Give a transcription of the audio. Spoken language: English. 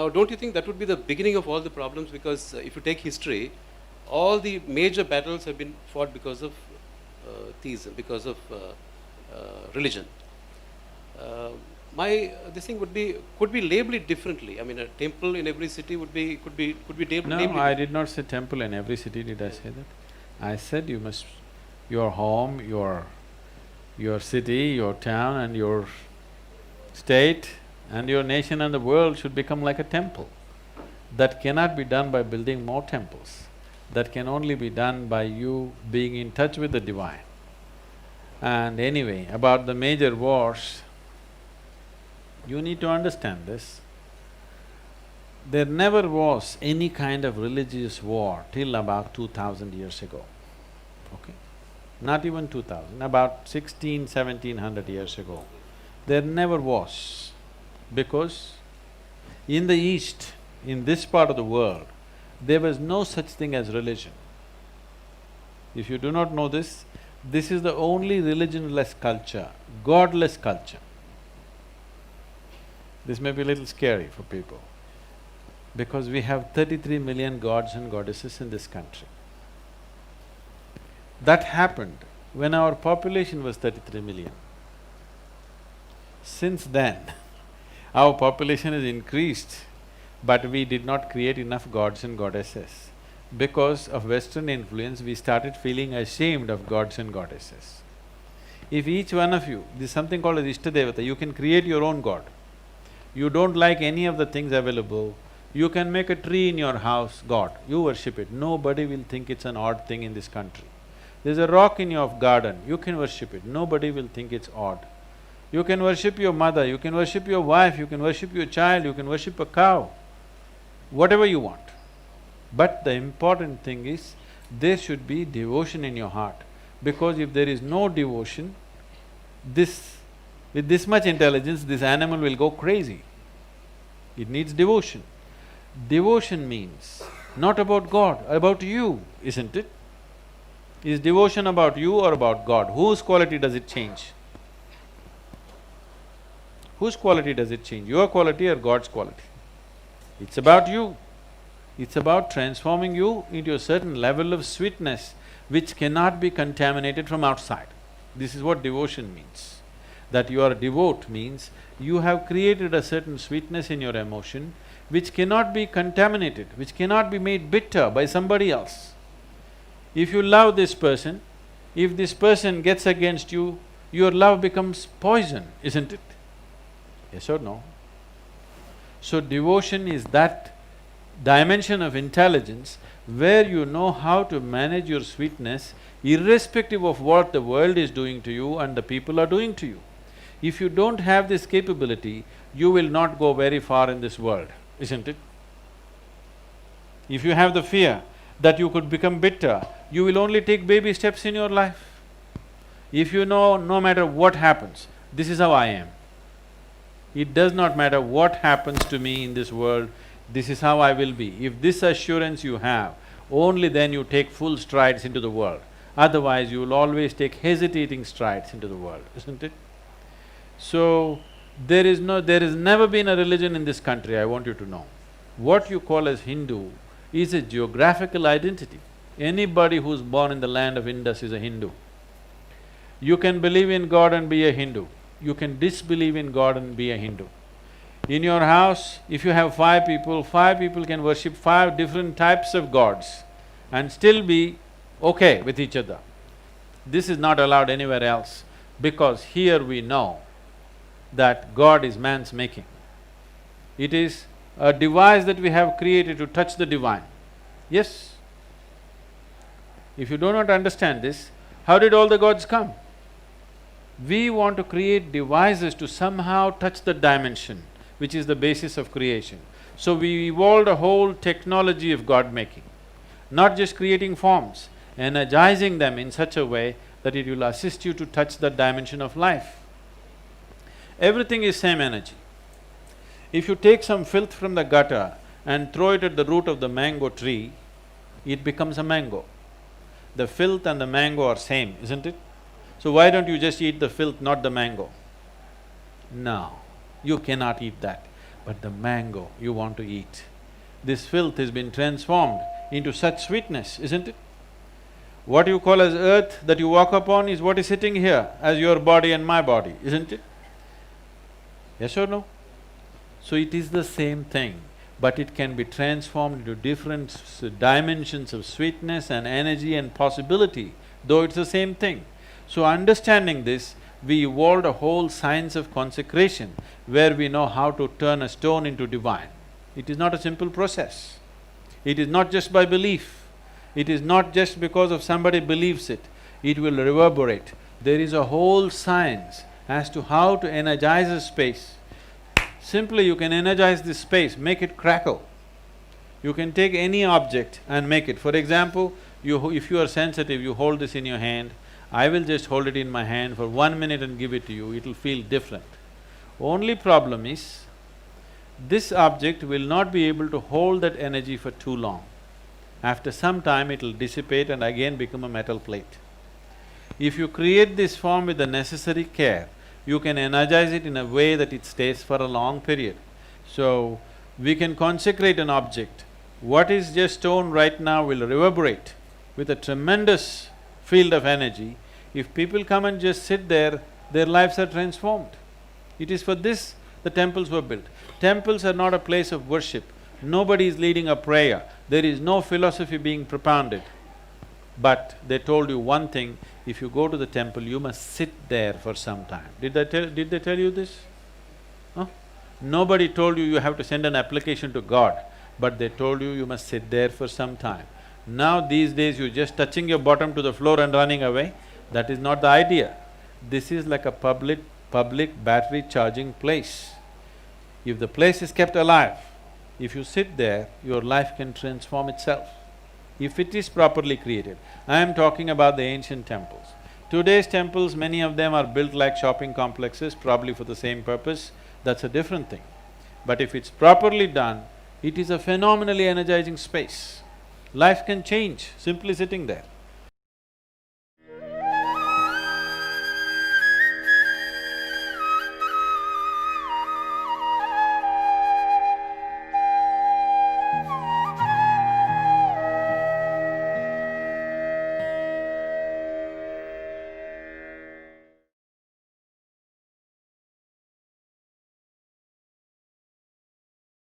Now, don't you think that would be the beginning of all the problems? Because if you take history, all the major battles have been fought because of theism, because of religion. Uh, this thing would be could be labeled differently. I mean, a temple in every city could be No, labeled. I did not say temple in every city, did I say that? I said you must… your home, your city, your town and your state and your nation and the world should become like a temple. That cannot be done by building more temples. That can only be done by you being in touch with the divine. And anyway, about the major wars, you need to understand this. There never was any kind of religious war till about 2000 years ago, okay? Not even 2000, about 1700 years ago. There never was, because in the East, in this part of the world, there was no such thing as religion. If you do not know this is the only religionless culture, godless culture. This may be a little scary for people, because we have 33 million gods and goddesses in this country. That happened when our population was 33 million. Since then, our population has increased, but we did not create enough gods and goddesses. Because of Western influence, we started feeling ashamed of gods and goddesses. If each one of you… there's something called as Ishtadevata, you can create your own god. You don't like any of the things available, you can make a tree in your house, God, you worship it. Nobody will think it's an odd thing in this country. There's a rock in your garden, you can worship it, nobody will think it's odd. You can worship your mother, you can worship your wife, you can worship your child, you can worship a cow, whatever you want. But the important thing is, there should be devotion in your heart, because if there is no devotion, with this much intelligence, this animal will go crazy. It needs devotion. Devotion means not about God, about you, isn't it? Is devotion about you or about God? Whose quality does it change? Whose quality does it change? Your quality or God's quality? It's about you. It's about transforming you into a certain level of sweetness which cannot be contaminated from outside. This is what devotion means. That you are a devote means you have created a certain sweetness in your emotion which cannot be contaminated, which cannot be made bitter by somebody else. If you love this person, if this person gets against you, your love becomes poison, isn't it? Yes or no? So devotion is that dimension of intelligence where you know how to manage your sweetness irrespective of what the world is doing to you and the people are doing to you. If you don't have this capability, you will not go very far in this world, isn't it? If you have the fear that you could become bitter, you will only take baby steps in your life. If you know no matter what happens, this is how I am. It does not matter what happens to me in this world, this is how I will be. If this assurance you have, only then you take full strides into the world. Otherwise, you will always take hesitating strides into the world, isn't it? So, there has never been a religion in this country, I want you to know. What you call as Hindu is a geographical identity. Anybody who's born in the land of Indus is a Hindu. You can believe in God and be a Hindu. You can disbelieve in God and be a Hindu. In your house, if you have 5 people can worship 5 different types of gods and still be okay with each other. This is not allowed anywhere else, because here we know that God is man's making. It is a device that we have created to touch the divine. Yes? If you do not understand this, how did all the gods come? We want to create devices to somehow touch the dimension, which is the basis of creation. So we evolved a whole technology of God-making, not just creating forms, energizing them in such a way that it will assist you to touch that dimension of life. Everything is same energy. If you take some filth from the gutter and throw it at the root of the mango tree, it becomes a mango. The filth and the mango are same, isn't it? So why don't you just eat the filth, not the mango? No, you cannot eat that. but the mango you want to eat. This filth has been transformed into such sweetness, isn't it? What you call as earth that you walk upon is what is sitting here as your body and my body, isn't it? Yes or no? So it is the same thing, but it can be transformed into different dimensions of sweetness and energy and possibility, though it's the same thing. So understanding this, we evolved a whole science of consecration where we know how to turn a stone into divine. It is not a simple process. It is not just by belief. It is not just because of somebody believes it. It will reverberate. There is a whole science as to how to energize a space. Simply you can energize this space, make it crackle. You can take any object and make it. For example, if you are sensitive, you hold this in your hand. I will just hold it in my hand for 1 minute and give it to you, it'll feel different. Only problem is, this object will not be able to hold that energy for too long. After some time, it'll dissipate and again become a metal plate. If you create this form with the necessary care, you can energize it in a way that it stays for a long period. So, we can consecrate an object. What is just stone right now will reverberate with a tremendous field of energy. If people come and just sit there, their lives are transformed. It is for this the temples were built. Temples are not a place of worship. Nobody is leading a prayer. There is no philosophy being propounded. But they told you one thing, if you go to the temple, you must sit there for some time. Did they tell you this? Huh? Nobody told you have to send an application to God, but they told you you must sit there for some time. Now these days you're just touching your bottom to the floor and running away. That is not the idea. This is like a public battery charging place. If the place is kept alive, if you sit there, your life can transform itself, if it is properly created. I am talking about the ancient temples. Today's temples, many of them are built like shopping complexes, probably for the same purpose, that's a different thing. But if it's properly done, it is a phenomenally energizing space. Life can change simply sitting there.